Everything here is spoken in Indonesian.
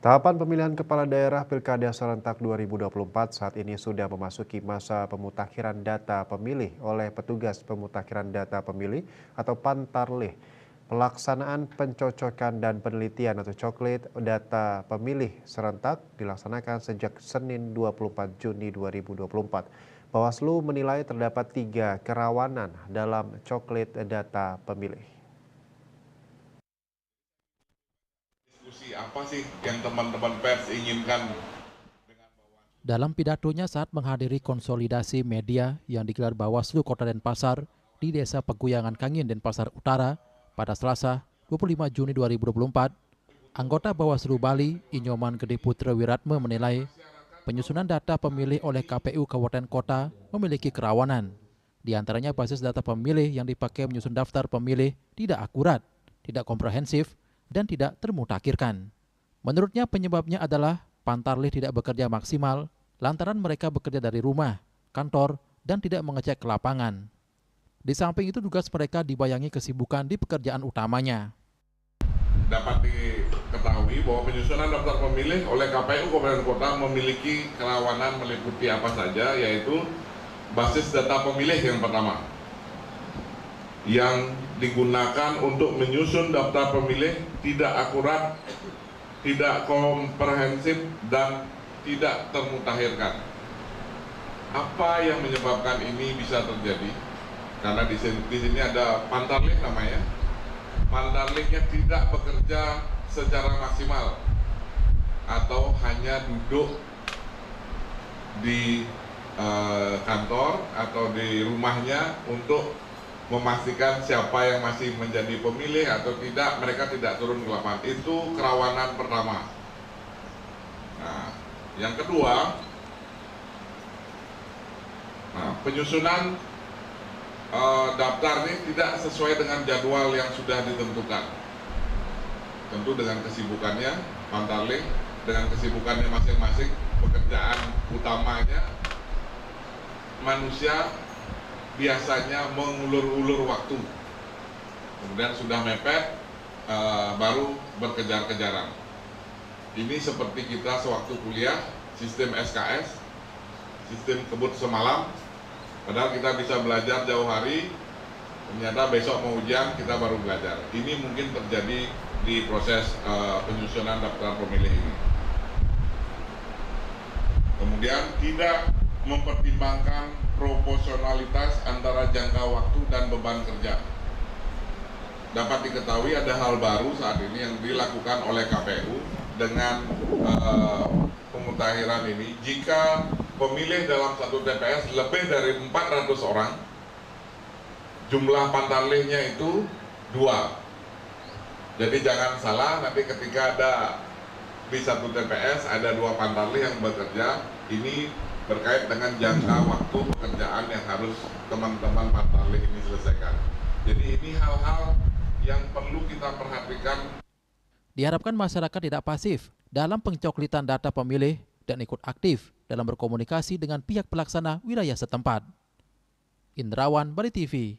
Tahapan pemilihan kepala daerah Pilkada serentak 2024 saat ini sudah memasuki masa pemutakhiran data pemilih oleh petugas pemutakhiran data pemilih atau Pantarlih. Pelaksanaan pencocokan dan penelitian atau coklit data pemilih serentak dilaksanakan sejak Senin 24 Juni 2024. Bawaslu menilai terdapat 3 kerawanan dalam coklit data pemilih. Diskusi apa sih yang teman-teman pers inginkan? Dalam pidatonya saat menghadiri konsolidasi media yang digelar Bawaslu Kota Denpasar di Desa Peguyangan Kangin, Denpasar Utara pada Selasa 25 Juni 2024, anggota Bawaslu Bali, Inyoman Gede Putra Wiratme menilai penyusunan data pemilih oleh KPU Kabupaten Kota memiliki kerawanan. Di antaranya basis data pemilih yang dipakai menyusun daftar pemilih tidak akurat, tidak komprehensif, dan tidak termutakhirkan. Menurutnya penyebabnya adalah Pantarlih tidak bekerja maksimal lantaran mereka bekerja dari rumah, kantor, dan tidak mengecek ke lapangan. Di samping itu tugas mereka dibayangi kesibukan di pekerjaan utamanya. Dapat diketahui bahwa penyusunan daftar pemilih oleh KPU Kabupaten Kota memiliki kerawanan meliputi apa saja, yaitu basis data pemilih yang pertama, yang digunakan untuk menyusun daftar pemilih tidak akurat, tidak komprehensif, dan tidak termutakhirkan. Apa yang menyebabkan ini bisa terjadi? Karena di sini ada Pantarlih namanya. Pantarlihnya tidak bekerja secara maksimal atau hanya duduk di kantor atau di rumahnya untuk memastikan siapa yang masih menjadi pemilih atau tidak, mereka tidak turun ke lapangan. Itu kerawanan pertama. Nah, yang kedua, penyusunan daftar ini tidak sesuai dengan jadwal yang sudah ditentukan. Tentu dengan kesibukannya, Pantarlih dengan kesibukannya masing-masing, pekerjaan utamanya, manusia biasanya mengulur-ulur waktu, kemudian sudah mepet, baru berkejar-kejaran. Ini seperti kita sewaktu kuliah, sistem SKS, sistem kebut semalam, padahal kita bisa belajar jauh hari, ternyata besok mau ujian kita baru belajar. Ini mungkin terjadi di proses penyusunan daftar pemilih ini. Kemudian tidak mempertimbangkan proporsionalitas antara jangka waktu dan beban kerja. Dapat diketahui ada hal baru saat ini yang dilakukan oleh KPU dengan pemutakhiran ini. Jika pemilih dalam satu TPS lebih dari 400 orang, jumlah Pantarlihnya itu 2. Jadi jangan salah, nanti ketika ada di satu TPS ada 2 Pantarlih yang bekerja, ini berkait dengan jangka waktu pekerjaan yang harus teman-teman Pantarlih ini selesaikan. Jadi ini hal-hal yang perlu kita perhatikan. Diharapkan masyarakat tidak pasif dalam pencoklitan data pemilih dan ikut aktif dalam berkomunikasi dengan pihak pelaksana wilayah setempat. Indrawan, Bali TV.